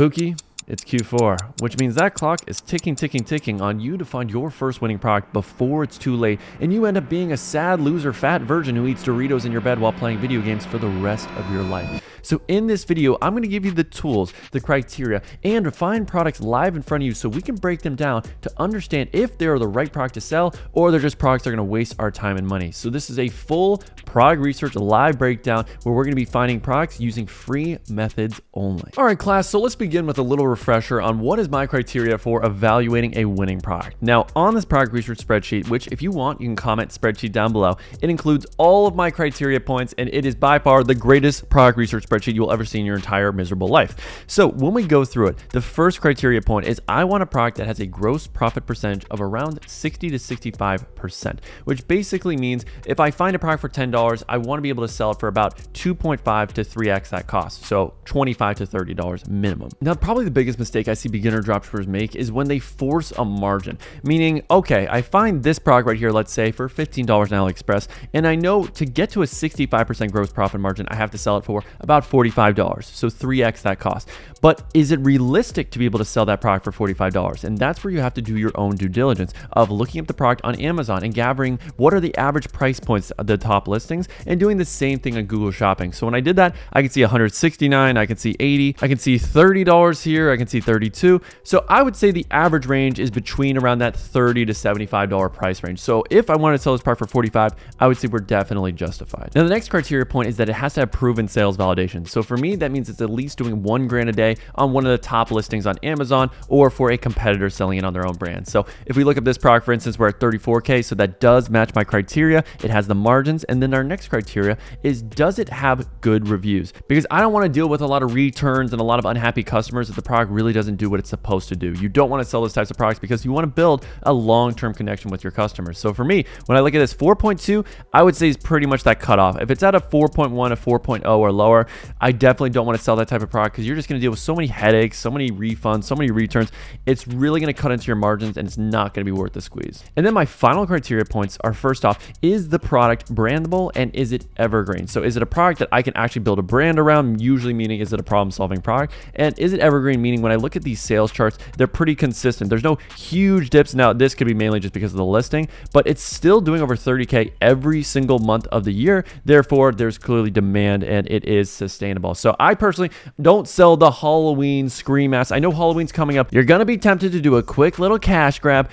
Pookie, it's Q4, which means that clock is ticking on you to find your first winning product before it's too late, and you end up being a sad loser fat virgin who eats Doritos in your bed while playing video games for the rest of your life. So in this video, I'm going to give you the tools, the criteria, and to find products live in front of you so we can break them down to understand if they're the right product to sell or they're just products that are going to waste our time and money. So this is a full product research live breakdown where we're going to be finding products using free methods only. All right, class, so let's begin with a little refresher on what is my criteria for evaluating a winning product. Now, on this product research spreadsheet, which if you want, you can comment spreadsheet down below, it includes all of my criteria points, and it is by far the greatest product research spreadsheet you will ever see in your entire miserable life. So when we go through it, the first criteria point is I want a product that has a gross profit percentage of around 60 to 65%, which basically means if I find a product for $10, I want to be able to sell it for about 2.5 to 3x that cost. So $25 to $30 minimum. Now, probably the biggest mistake I see beginner dropshippers make is when they force a margin, meaning, okay, I find this product right here, let's say for $15 on AliExpress, and I know to get to a 65% gross profit margin, I have to sell it for about $45, so 3x that cost. But is it realistic to be able to sell that product for $45? And that's where you have to do your own due diligence of looking up the product on Amazon and gathering what are the average price points of the top listings and doing the same thing on Google Shopping. So when I did that, I could see $169, I can see $80, I can see $30 here, I can see $32. So I would say the average range is between around that $30 to $75 price range. So if I wanted to sell this product for $45, I would say we're definitely justified. Now, the next criteria point is that it has to have proven sales validation. So for me, that means it's at least doing $1,000 a day on one of the top listings on Amazon or for a competitor selling it on their own brand. So if we look at this product, for instance, we're at 34K. So that does match my criteria. It has the margins. And then our next criteria is, does it have good reviews? Because I don't want to deal with a lot of returns and a lot of unhappy customers if the product really doesn't do what it's supposed to do. You don't want to sell those types of products because you want to build a long-term connection with your customers. So for me, when I look at this 4.2, I would say is pretty much that cutoff. If it's at a 4.1, a 4.0 or lower, I definitely don't want to sell that type of product because you're just going to deal with so many headaches, so many refunds, so many returns. It's really going to cut into your margins and it's not going to be worth the squeeze. And then my final criteria points are, first off, is the product brandable and is it evergreen? So is it a product that I can actually build a brand around, usually meaning is it a problem solving product? And is it evergreen, meaning when I look at these sales charts, they're pretty consistent. There's no huge dips. Now, this could be mainly just because of the listing, but it's still doing over 30K every single month of the year. Therefore, there's clearly demand and it is sustainable. So I personally don't sell the Halloween scream ass. I know Halloween's coming up. You're going to be tempted to do a quick little cash grab.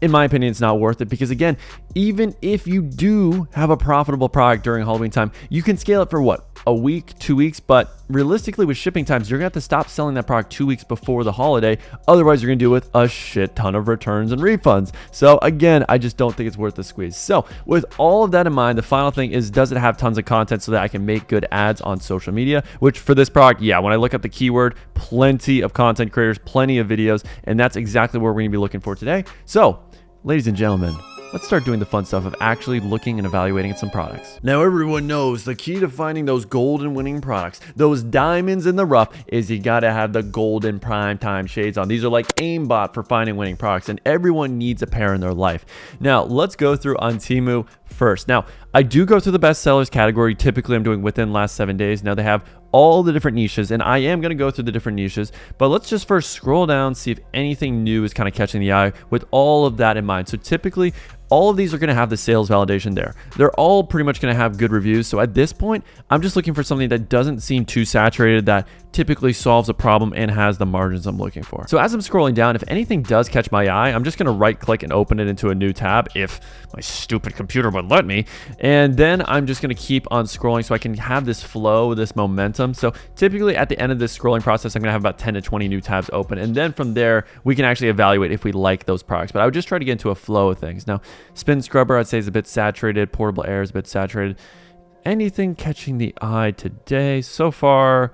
In my opinion, it's not worth it because, again, even if you do have a profitable product during Halloween time, you can scale it for what? A week, 2 weeks, but realistically with shipping times, you're gonna have to stop selling that product 2 weeks before the holiday. Otherwise, you're gonna deal with a shit ton of returns and refunds. So again, I just don't think it's worth the squeeze. So with all of that in mind, the final thing is, does it have tons of content so that I can make good ads on social media? Which for this product, yeah, when I look up the keyword, plenty of content creators, plenty of videos, and that's exactly what we're gonna be looking for today. So, ladies and gentlemen, let's start doing the fun stuff of actually looking and evaluating some products. Now, everyone knows the key to finding those golden winning products, those diamonds in the rough, is you gotta have the golden prime time shades on. These are like aimbot for finding winning products, and everyone needs a pair in their life. Now, let's go through On Temu first. Now, I do go through the best sellers category. Typically, I'm doing within last 7 days. Now, they have all the different niches, and I am going to go through the different niches, but let's just first scroll down, see if anything new is kind of catching the eye with all of that in mind. So typically, all of these are going to have the sales validation there. They're all pretty much going to have good reviews. So at this point, I'm just looking for something that doesn't seem too saturated, that typically solves a problem and has the margins I'm looking for. So as I'm scrolling down, if anything does catch my eye, I'm just going to right click and open it into a new tab if my stupid computer would let me. And then I'm just going to keep on scrolling so I can have this flow, this momentum. So typically at the end of this scrolling process, I'm going to have about 10 to 20 new tabs open. And then from there, we can actually evaluate if we like those products. But I would just try to get into a flow of things. Now, Spin Scrubber, I'd say, is a bit saturated. Portable Air is a bit saturated. Anything catching the eye today? So far,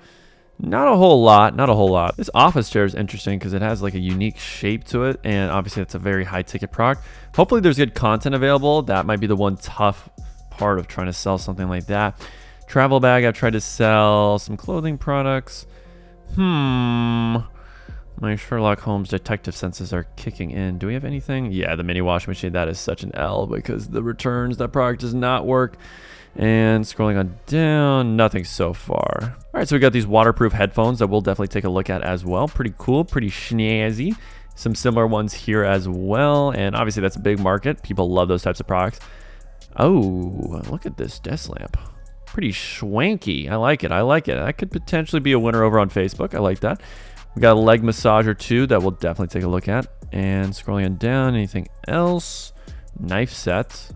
not a whole lot. This office chair is interesting because it has like a unique shape to it, and obviously it's a very high ticket product. Hopefully there's good content available. That might be the one tough part of trying to sell something like that. Travel bag, I've tried to sell some clothing products. My Sherlock Holmes detective senses are kicking in. Do we have anything? Yeah, the mini washing machine, that is such an L because the returns, that product does not work. And scrolling on down, nothing so far. All right, so we got these waterproof headphones that we'll definitely take a look at as well. Pretty cool, pretty snazzy. Some similar ones here as well. And obviously that's a big market. People love those types of products. Oh, look at this desk lamp. Pretty swanky. I like it. I like it. That could potentially be a winner over on Facebook. I like that. We got a leg massager too that we'll definitely take a look at. And scrolling on down, anything else? Knife set.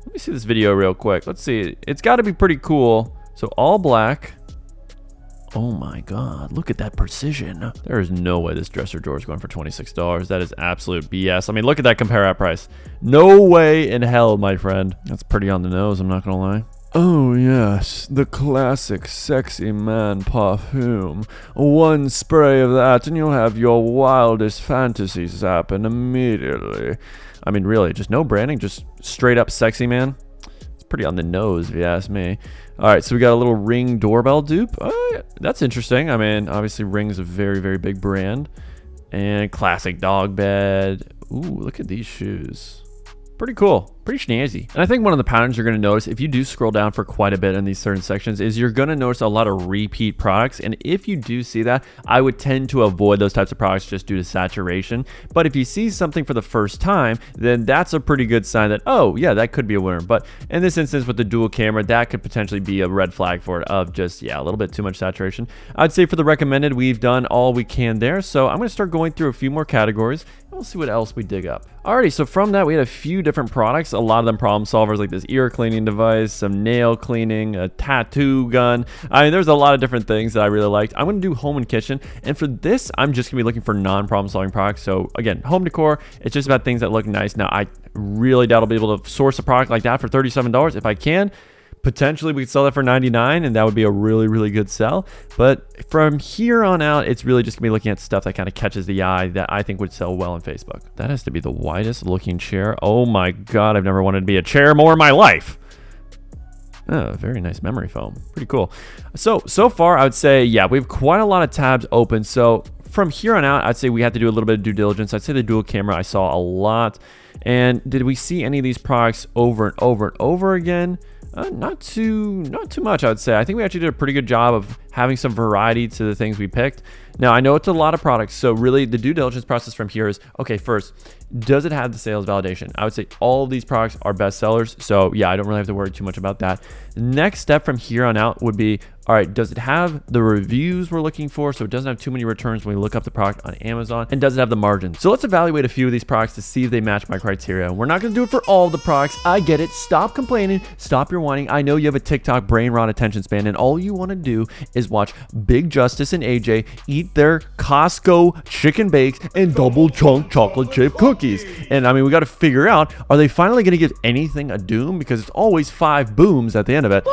Let me see this video real quick. Let's see. It's got to be pretty cool. So all black. Oh my God, look at that precision. There is no way this dresser drawer is going for $26. That is absolute BS. I mean, look at that compare at price. No way in hell, my friend. That's pretty on the nose, I'm not gonna lie. Oh yes, the classic sexy man perfume. One spray of that and you'll have your wildest fantasies happen immediately. I mean, really, just no branding, just straight up sexy man. It's pretty on the nose, if you ask me. All right, so we got a little Ring doorbell dupe. That's interesting. I mean, obviously Ring's a very, very big brand. And classic dog bed. Ooh, look at these shoes. Pretty cool, pretty snazzy. And I think one of the patterns you're gonna notice if you do scroll down for quite a bit in these certain sections is you're gonna notice a lot of repeat products. And if you do see that, I would tend to avoid those types of products just due to saturation. But if you see something for the first time, then that's a pretty good sign that, oh yeah, that could be a winner. But in this instance with the dual camera, that could potentially be a red flag for it of just, yeah, a little bit too much saturation. I'd say for the recommended, we've done all we can there. So I'm gonna start going through a few more categories. We'll see what else we dig up. Alrighty, so from that we had a few different products, a lot of them problem solvers, like this ear cleaning device, some nail cleaning, a tattoo gun. I mean, there's a lot of different things that I really liked. I'm gonna do home and kitchen, and for this, I'm just gonna be looking for non-problem solving products. So again, home decor, it's just about things that look nice. Now, I really doubt I'll be able to source a product like that for $37. If I can, potentially we could sell that for $99 and that would be a really, really good sell. But from here on out, it's really just gonna be looking at stuff that kind of catches the eye that I think would sell well on Facebook. That has to be the widest looking chair. Oh my God, I've never wanted to be a chair more in my life. Oh, very nice memory foam. Pretty cool. So far I would say, yeah, we have quite a lot of tabs open. So from here on out, I'd say we have to do a little bit of due diligence. I'd say the dual camera I saw a lot. And did we see any of these products over and over and over again? Not too much, I would say. I think we actually did a pretty good job of having some variety to the things we picked. Now, I know it's a lot of products, so really the due diligence process from here is, okay, first, does it have the sales validation? I would say all of these products are best sellers, so yeah, I don't really have to worry too much about that. The next step from here on out would be, all right, does it have the reviews we're looking for, so it doesn't have too many returns when we look up the product on Amazon, and does it have the margins? So let's evaluate a few of these products to see if they match my criteria. We're not gonna do it for all of the products. I get it. Stop complaining. Stop your whining. I know you have a TikTok brain rot attention span, and all you wanna do is watch Big Justice and AJ eat their Costco chicken bakes and double chunk chocolate chip cookies. And I mean, we got to figure out, are they finally going to give anything a doom? Because it's always 5 booms at the end of it.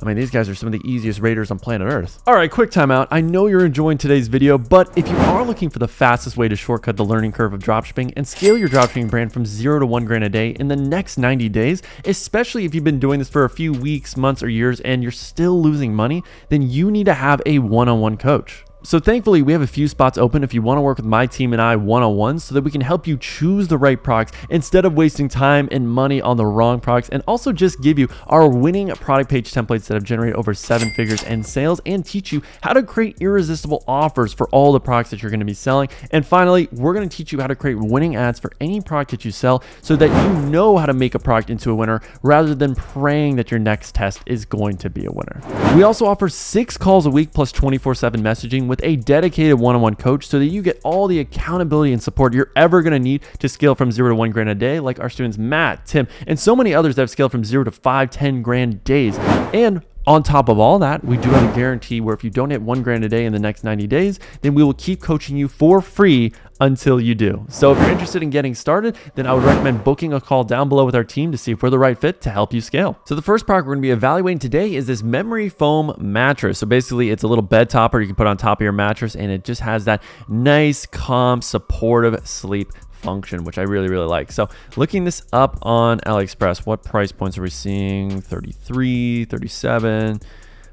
I mean, these guys are some of the easiest raiders on planet Earth. All right, quick timeout. I know you're enjoying today's video, but if you are looking for the fastest way to shortcut the learning curve of dropshipping and scale your dropshipping brand from 0 to 1 grand a day in the next 90 days, especially if you've been doing this for a few weeks, months, or years, and you're still losing money, then you need to have a one-on-one coach. So thankfully, we have a few spots open if you want to work with my team and I one-on-one so that we can help you choose the right products instead of wasting time and money on the wrong products, and also just give you our winning product page templates that have generated over 7 figures in sales and teach you how to create irresistible offers for all the products that you're going to be selling. And finally, we're going to teach you how to create winning ads for any product that you sell so that you know how to make a product into a winner rather than praying that your next test is going to be a winner. We also offer 6 calls a week plus 24/7 messaging with a dedicated one-on-one coach so that you get all the accountability and support you're ever going to need to scale from 0 to 1 grand a day, like our students Matt, Tim, and so many others that have scaled from 0 to 5, 10 grand days. And on top of all that, we do have a guarantee where if you don't hit 1 grand a day in the next 90 days, then we will keep coaching you for free until you do. So if you're interested in getting started, then I would recommend booking a call down below with our team to see if we're the right fit to help you scale. So the first product we're gonna be evaluating today is this memory foam mattress. So basically it's a little bed topper you can put on top of your mattress, and it just has that nice, calm, supportive sleep function, which I really, really like. So looking this up on AliExpress, what price points are we seeing? 33, 37.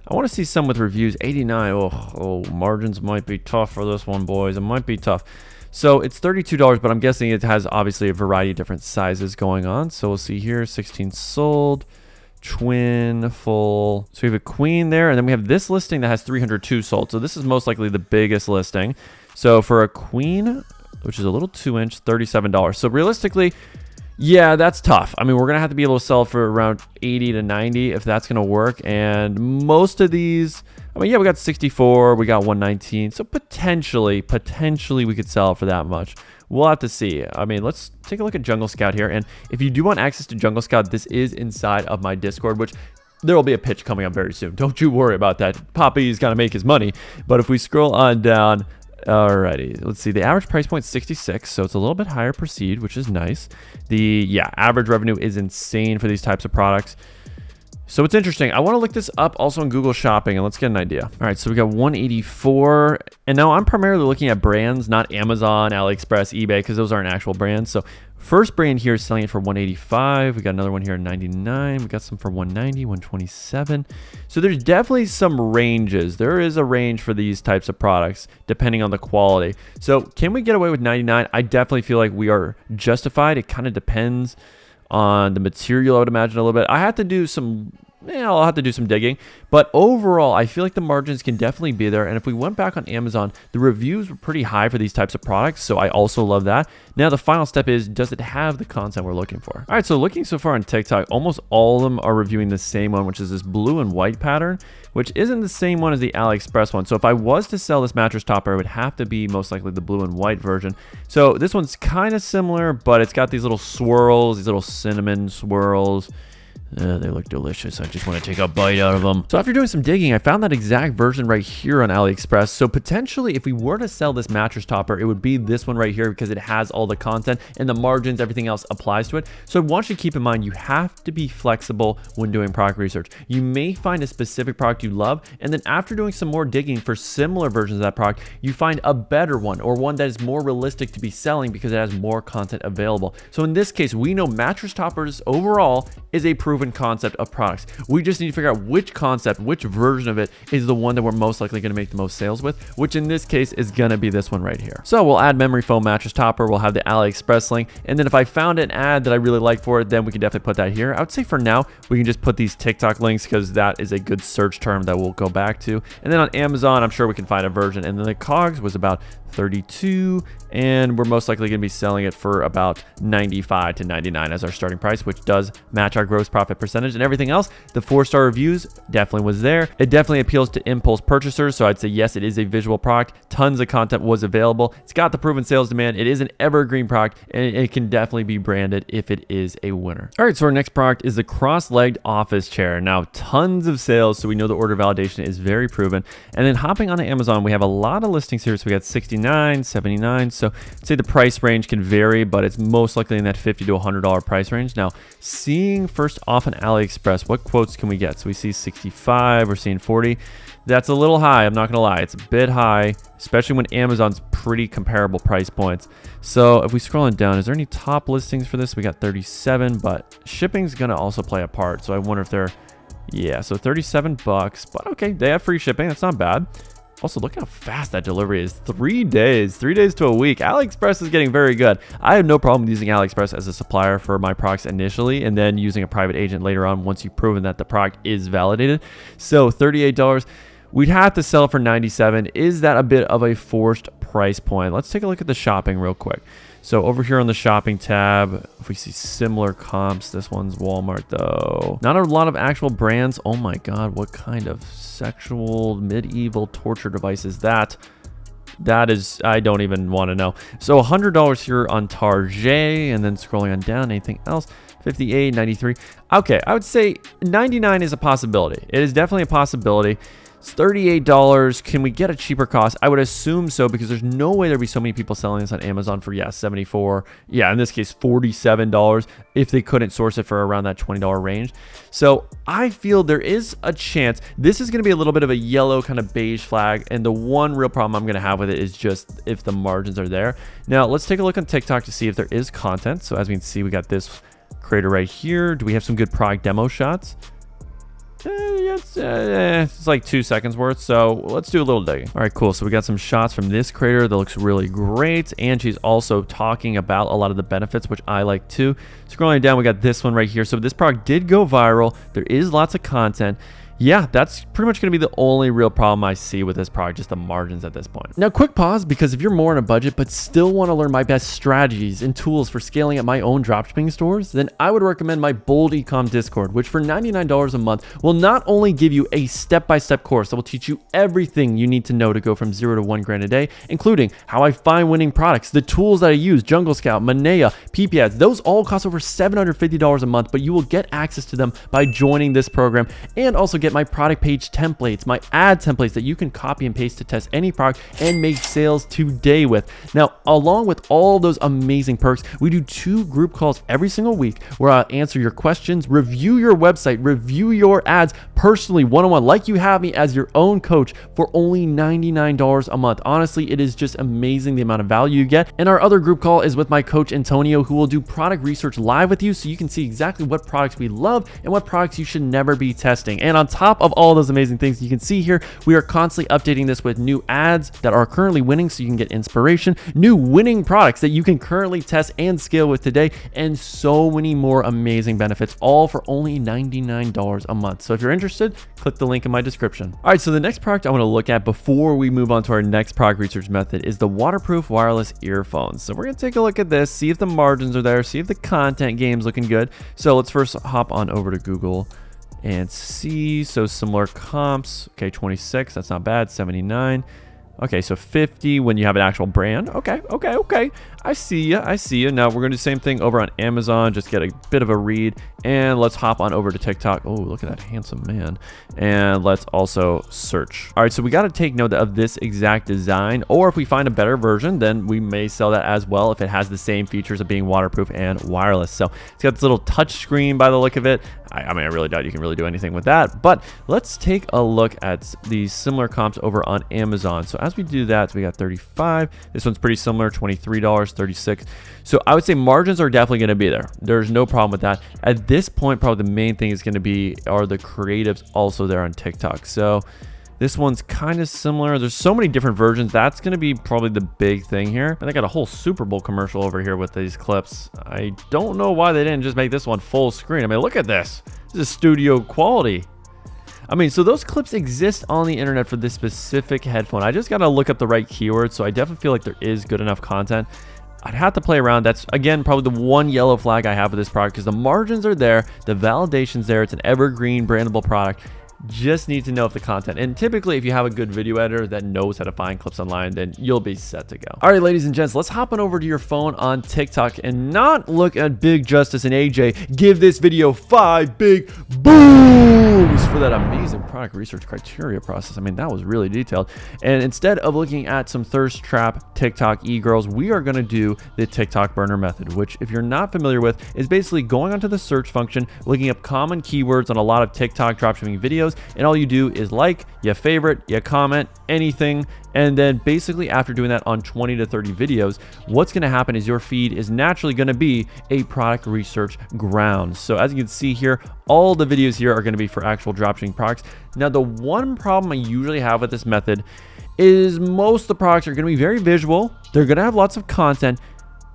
I want to see some with reviews. 89. Oh, margins might be tough for this one, boys. It might be tough. So it's $32, but I'm guessing it has obviously a variety of different sizes going on. So we'll see here, 16 sold, twin, full. So we have a queen there, and then we have this listing that has 302 sold. So this is most likely the biggest listing. So for a queen, which is a little 2-inch, $37. So realistically, yeah, that's tough. I mean, we're going to have to be able to sell for around 80 to 90 if that's going to work. And most of these, I mean, yeah, we got 64, we got 119. So potentially we could sell for that much. We'll have to see. I mean, let's take a look at Jungle Scout here. And if you do want access to Jungle Scout, this is inside of my Discord, which there will be a pitch coming up very soon. Don't you worry about that. Poppy's got to make his money. But if we scroll on down, alrighty, let's see. The average price point is 66, so it's a little bit higher per seed, which is nice. The average revenue is insane for these types of products. So it's interesting. I want to look this up also on Google Shopping, and let's get an idea. All right, so we got 184, and now I'm primarily looking at brands, not Amazon, AliExpress, eBay, because those aren't actual brands. So first brand here is selling it for 185. We got another one here at 99. We got some for 190, 127. So there's definitely some ranges. There is a range for these types of products depending on the quality. So can we get away with 99? I definitely feel like we are justified. It kind of depends on the material, I would imagine, a little bit. I have to do some I'll have to do some digging, but overall I feel like the margins can definitely be there. And if we went back on Amazon, the reviews were pretty high for these types of products, so I also love that. Now the final step is, does it have the content we're looking for? All right, so looking so far on TikTok, almost all of them are reviewing the same one, which is this blue and white pattern, which isn't the same one as the AliExpress one. So if I was to sell this mattress topper, it would have to be most likely the blue and white version. So this one's kind of similar, but it's got these little swirls, these little cinnamon swirls. They look delicious. I just want to take a bite out of them. So after doing some digging, I found that exact version right here on AliExpress. So potentially, if we were to sell this mattress topper, it would be this one right here because it has all the content and the margins, everything else applies to it. So I want you to keep in mind, you have to be flexible when doing product research. You may find a specific product you love, and then after doing some more digging for similar versions of that product, you find a better one or one that is more realistic to be selling because it has more content available. So in this case, we know mattress toppers overall is a proven concept of products. We just need to figure out which concept, which version of it is the one that we're most likely going to make the most sales with, which in this case is going to be this one right here. So we'll add memory foam mattress topper. We'll have the AliExpress link. And then if I found an ad that I really like for it, then we can definitely put that here. I would say for now, we can just put these TikTok links because that is a good search term that we'll go back to. And then on Amazon, I'm sure we can find a version. And then the COGS was about 32, and we're most likely going to be selling it for about 95 to 99 as our starting price, which does match our gross profit percentage. And everything else, the 4-star reviews definitely was there. It definitely appeals to impulse purchasers, so I'd say yes, it is a visual product. Tons of content was available. It's got the proven sales demand. It is an evergreen product, and it can definitely be branded if it is a winner. All right, so our next product is the cross-legged office chair. Now, tons of sales, so we know the order validation is very proven. And then hopping onto Amazon, we have a lot of listings here. So we got 69, 79. So I'd say the price range can vary, but it's most likely in that $50 to $100 price range. Now, seeing first off on AliExpress, what quotes can we get? So we see 65, we're seeing 40. That's a little high, I'm not gonna lie. It's a bit high, especially when Amazon's pretty comparable price points. So if we scroll on down, is there any top listings for this? We got 37, but shipping's gonna also play a part. So I wonder if they're, yeah, so 37 bucks, but okay, they have free shipping, that's not bad. Also, look how fast that delivery is. 3 days to a week. AliExpress is getting very good. I have no problem using AliExpress as a supplier for my products initially, and then using a private agent later on once you've proven that the product is validated. So $38, we'd have to sell for 97. Is that a bit of a forced price point? Let's take a look at the shopping real quick. So over here on the shopping tab, if we see similar comps, this one's Walmart though. Not a lot of actual brands. Oh my God, what kind of sexual medieval torture device is that? That is, I don't even want to know. So $100 here on Target, and then scrolling on down, anything else? 58, 93. Okay, I would say 99 is a possibility. It is definitely a possibility. It's $38. Can we get a cheaper cost? I would assume so, because there's no way there'd be so many people selling this on Amazon for, yeah, 74. Yeah, in this case, $47 if they couldn't source it for around that $20 range. So I feel there is a chance. This is going to be a little bit of a yellow kind of beige flag. And the one real problem I'm going to have with it is just if the margins are there. Now, let's take a look on TikTok to see if there is content. So as we can see, we got this creator right here. Do we have some good product demo shots? It's like 2 seconds worth, so let's do a little digging. All right, cool. So we got some shots from this creator that looks really great, and she's also talking about a lot of the benefits, which I like too. Scrolling down, we got this one right here. So this product did go viral. There is lots of content. Yeah, that's pretty much going to be the only real problem I see with this product, just the margins at this point. Now, quick pause, because if you're more on a budget but still want to learn my best strategies and tools for scaling up my own dropshipping stores, then I would recommend my Bold Ecom Discord, which for $99 a month will not only give you a step-by-step course that will teach you everything you need to know to go from 0 to 1 grand a day, including how I find winning products, the tools that I use, Jungle Scout, Manea, PP ads. Those all cost over $750 a month, but you will get access to them by joining this program, and also get my product page templates, my ad templates that you can copy and paste to test any product and make sales today with. Now, along with all those amazing perks, we do 2 group calls every single week where I'll answer your questions, review your website, review your ads personally, one-on-one, like you have me as your own coach for only $99 a month. Honestly, it is just amazing the amount of value you get. And our other group call is with my coach Antonio, who will do product research live with you so you can see exactly what products we love and what products you should never be testing. And on top of all those amazing things you can see here, we are constantly updating this with new ads that are currently winning so you can get inspiration, new winning products that you can currently test and scale with today, and so many more amazing benefits, all for only $99 a month. So if you're interested, click the link in my description. All right, so the next product I want to look at before we move on to our next product research method is the waterproof wireless earphones. So we're going to take a look at this, see if the margins are there, see if the content game's looking good. So let's first hop on over to Google and see. So similar comps. Okay, 26, that's not bad. 79. Okay, so 50 when you have an actual brand. Okay. I see you. Now we're gonna do the same thing over on Amazon, just get a bit of a read, and let's hop on over to TikTok. Oh, look at that handsome man. And let's also search. All right, so we gotta take note of this exact design, or if we find a better version, then we may sell that as well if it has the same features of being waterproof and wireless. So it's got this little touch screen by the look of it. I mean, I really doubt you can really do anything with that, but let's take a look at these similar comps over on Amazon. So as we do that, so we got 35. This one's pretty similar, $23, 36. So I would say margins are definitely going to be there. There's no problem with that. At this point, probably the main thing is going to be, are the creatives also there on TikTok? So this one's kind of similar. There's so many different versions. That's going to be probably the big thing here. And they got a whole Super Bowl commercial over here with these clips. I don't know why they didn't just make this one full screen. I mean, look at this. This is studio quality. I mean, so those clips exist on the internet for this specific headphone. I just got to look up the right keywords. So I definitely feel like there is good enough content. I'd have to play around. That's, again, probably the one yellow flag I have with this product, because the margins are there. The validation's there. It's an evergreen brandable product. Just need to know if the content, and typically if you have a good video editor that knows how to find clips online, then you'll be set to go. All right, ladies and gents, let's hop on over to your phone on TikTok and not look at Big Justice and AJ give this video 5 big booms for that amazing product research criteria process. I mean, that was really detailed. And instead of looking at some thirst trap TikTok e-girls, we are going to do the TikTok burner method, which, if you're not familiar with, is basically going onto the search function, looking up common keywords on a lot of TikTok dropshipping videos, and all you do is you favorite, you comment, anything, and then basically after doing that on 20 to 30 videos, what's going to happen is your feed is naturally going to be a product research ground. So as you can see here, all the videos here are going to be for actual dropshipping products. Now, the one problem I usually have with this method is most of the products are going to be very visual. They're going to have lots of content,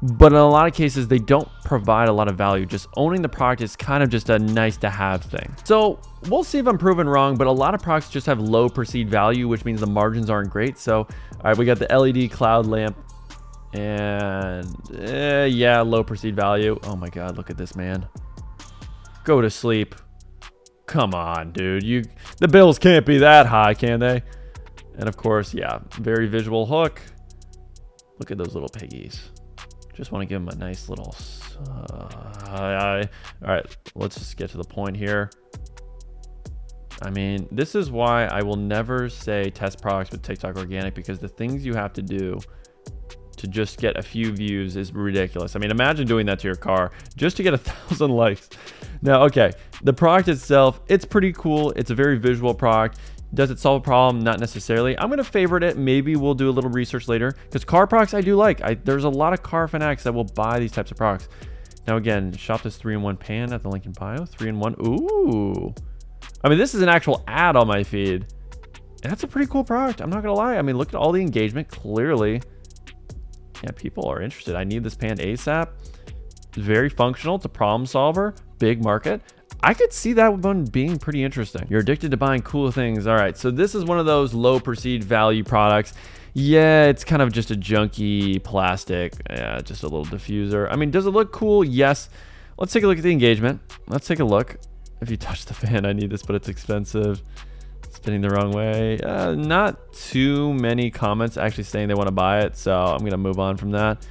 but in a lot of cases, they don't provide a lot of value. Just owning the product is kind of just a nice to have thing. So we'll see if I'm proven wrong, but a lot of products just have low perceived value, which means the margins aren't great. So, all right, we got the LED cloud lamp, and yeah, low perceived value. Oh my God, look at this, man. Go to sleep. Come on, dude. The bills can't be that high, can they? And of course, yeah, very visual hook. Look at those little piggies. Just want to give them a nice little all right, let's just get to the point here. I mean, this is why I will never say test products with TikTok organic, because the things you have to do to just get a few views is ridiculous. I mean, imagine doing that to your car just to get 1,000 likes. Now, okay, the product itself, it's pretty cool. It's a very visual product. Does it solve a problem? Not necessarily. I'm going to favorite it. Maybe we'll do a little research later, because car products I do like. There's a lot of car fanatics that will buy these types of products. Now, again, shop this 3-in-1 pan at the link in bio. 3-in-1. Ooh. I mean, this is an actual ad on my feed. And that's a pretty cool product. I'm not going to lie. I mean, look at all the engagement. Clearly, yeah, people are interested. I need this pan ASAP. It's very functional. It's a problem solver. Big market. I could see that one being pretty interesting. You're addicted to buying cool things. All right, so this is one of those low perceived value products. Yeah, it's kind of just a junky plastic. Yeah, just a little diffuser. I mean, does it look cool? Yes. Let's take a look at the engagement. Let's take a look. If you touch the fan, I need this, but it's expensive. Spinning the wrong way. Not too many comments actually saying they want to buy it, so I'm going to move on from that.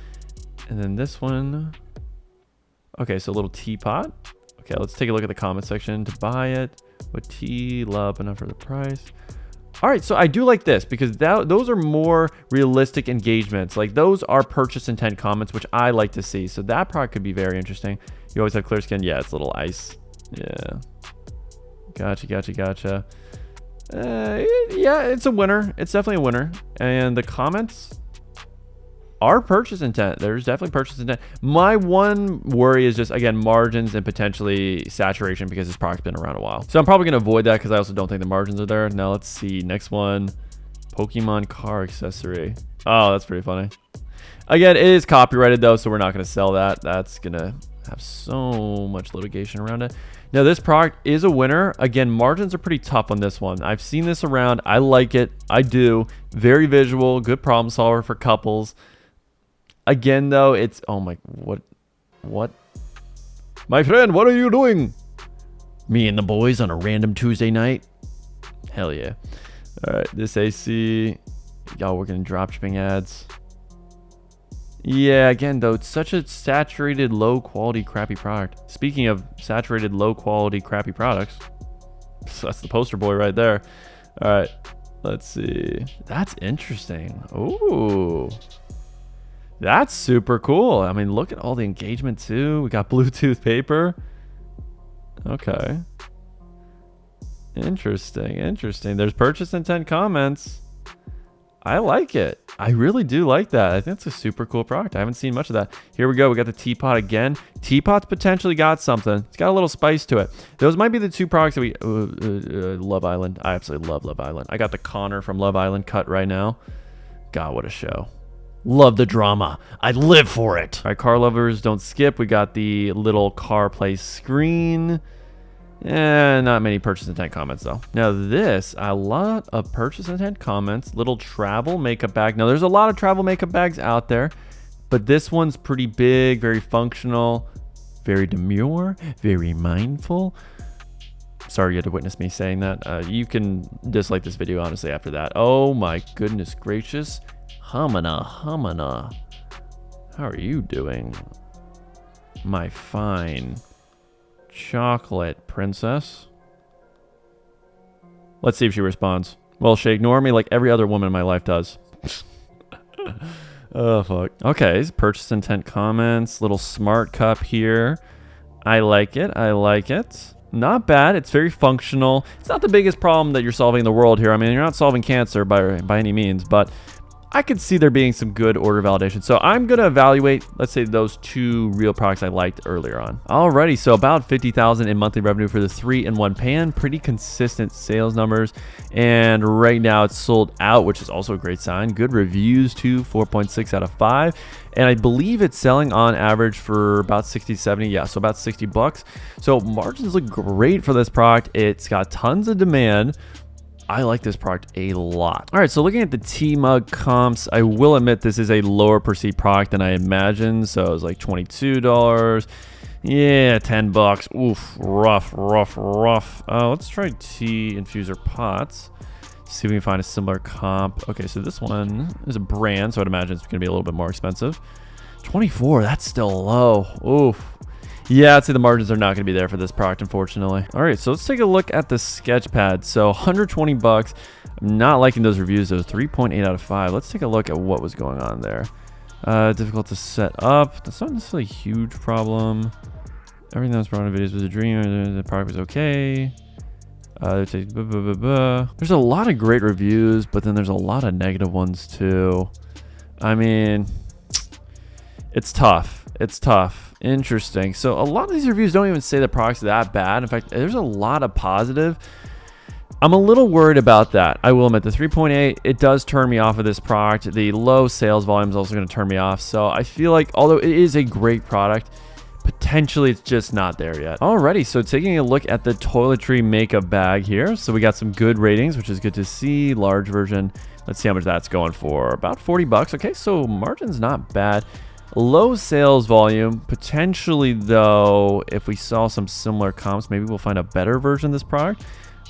And then this one. Okay, so a little teapot. Okay, let's take a look at the comment section to buy it. What tea, love, enough for the price. All right, so I do like this because those are more realistic engagements. Like those are purchase intent comments, which I like to see. So that product could be very interesting. You always have clear skin. Yeah, it's a little ice. Yeah. Gotcha. Yeah, it's a winner. It's definitely a winner. And the comments are purchase intent. There's definitely purchase intent. My one worry is just, again, margins and potentially saturation because this product's been around a while. So I'm probably going to avoid that because I also don't think the margins are there. Now let's see. Next one, Pokemon car accessory. Oh, that's pretty funny. Again, it is copyrighted though, so we're not going to sell that. That's going to have so much litigation around it. Now this product is a winner. Again, margins are pretty tough on this one. I've seen this around. I like it. I do. Very visual, good problem solver for couples. Again, though, it's... Oh, my... What? My friend, what are you doing? Me and the boys on a random Tuesday night? Hell yeah. All right, this AC... Y'all working in dropshipping ads. Yeah, again, though, it's such a saturated, low-quality, crappy product. Speaking of saturated, low-quality, crappy products, so that's the poster boy right there. All right, let's see. That's interesting. Ooh. That's super cool. I mean, look at all the engagement too. We got Bluetooth paper. Okay. Interesting. There's purchase intent comments. I like it. I really do like that. I think it's a super cool product. I haven't seen much of that. Here we go. We got the teapot again. Teapot's potentially got something. It's got a little spice to it. Those might be the two products that we... Love Island. I absolutely love Love Island. I got the Connor from Love Island cut right now. God, what a show. Love the drama. I live for it. All right, car lovers, don't skip. We got the little CarPlay screen. Not many purchase intent comments, though. Now this, a lot of purchase intent comments. Little travel makeup bag. Now, there's a lot of travel makeup bags out there, but this one's pretty big, very functional, very demure, very mindful. Sorry you had to witness me saying that. You can dislike this video, honestly, after that. Oh, my goodness gracious. Humana. How are you doing, my fine chocolate princess? Let's see if she responds. Well, she ignored me like every other woman in my life does. Oh, fuck. Okay, purchase intent comments. Little smart cup here. I like it. Not bad. It's very functional. It's not the biggest problem that you're solving in the world here. I mean, you're not solving cancer by any means, but I could see there being some good order validation. So I'm going to evaluate, let's say, those two real products I liked earlier on. Alrighty, so about $50,000 in monthly revenue for the 3-in-1 pan. Pretty consistent sales numbers. And right now it's sold out, which is also a great sign. Good reviews too, 4.6 out of 5. And I believe it's selling on average for about 60, 70. Yeah, so about 60 bucks. So margins look great for this product. It's got tons of demand. I like this product a lot. All right, so looking at the T-Mug comps, I will admit this is a lower perceived product than I imagined. So it was like $22. Yeah, 10 bucks. Oof, rough. Let's try tea infuser pots. See if we can find a similar comp. Okay, so this one is a brand, so I'd imagine it's gonna be a little bit more expensive. 24, that's still low. Oof. Yeah, I'd say the margins are not going to be there for this product, unfortunately. All right, so let's take a look at the sketch pad. So 120 bucks. I'm not liking those reviews. Those 3.8 out of 5. Let's take a look at what was going on there. Difficult to set up. That's not necessarily a huge problem. Everything that was brought in videos was a dream. The product was okay. There's a lot of great reviews, but then there's a lot of negative ones too. I mean, it's tough. It's tough. Interesting. So a lot of these reviews don't even say the product's that bad. In fact, there's a lot of positive. I'm a little worried about that. I will admit the 3.8, it does turn me off of this product. The low sales volume is also going to turn me off. So I feel like although it is a great product, potentially it's just not there yet. Alrighty, so taking a look at the toiletry makeup bag here. So we got some good ratings, which is good to see. Large version. Let's see how much that's going for. About 40 bucks. Okay, so margin's not bad. Low sales volume. Potentially though, if we saw some similar comps, maybe we'll find a better version of this product.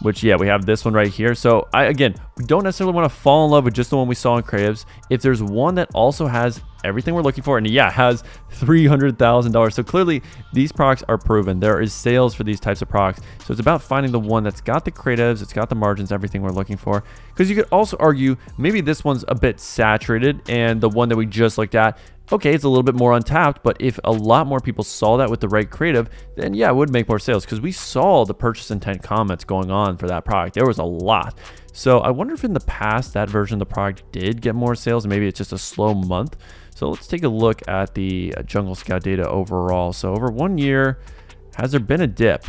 Which, yeah, we have this one right here. So, again, we don't necessarily want to fall in love with just the one we saw in creatives. If there's one that also has everything we're looking for, and yeah, has $300,000. So clearly, these products are proven. There is sales for these types of products. So it's about finding the one that's got the creatives, it's got the margins, everything we're looking for. Because you could also argue maybe this one's a bit saturated, and the one that we just looked at, okay, it's a little bit more untapped, but if a lot more people saw that with the right creative, then yeah, it would make more sales because we saw the purchase intent comments going on for that product. There was a lot. So I wonder if in the past that version of the product did get more sales. Maybe it's just a slow month. So let's take a look at the Jungle Scout data overall. So over 1 year, has there been a dip?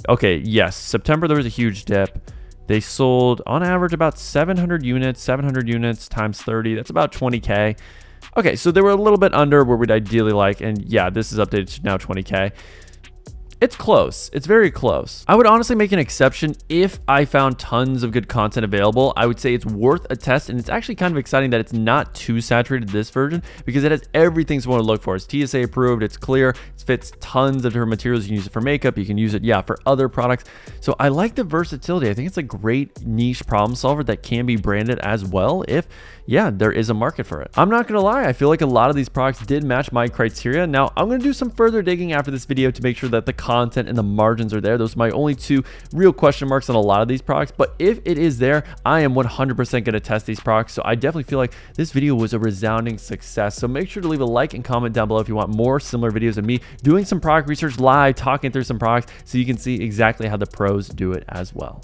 Okay, yes, September there was a huge dip. They sold on average about 700 units times 30. That's about 20K. Okay, so they were a little bit under where we'd ideally like, and yeah, this is updated to now 20K. It's close. It's very close. I would honestly make an exception if I found tons of good content available. I would say it's worth a test, and it's actually kind of exciting that it's not too saturated, this version, because it has everything you want to look for. It's TSA approved, it's clear, it fits tons of different materials. You can use it for makeup, you can use it, yeah, for other products. So I like the versatility. I think it's a great niche problem solver that can be branded as well if, yeah, there is a market for it. I'm not gonna lie, I feel like a lot of these products did match my criteria. Now, I'm gonna do some further digging after this video to make sure that the content and the margins are there. Those are my only two real question marks on a lot of these products, but if it is there, I am 100% gonna test these products. So I definitely feel like this video was a resounding success. So make sure to leave a like and comment down below if you want more similar videos of me doing some product research live, talking through some products so you can see exactly how the pros do it as well.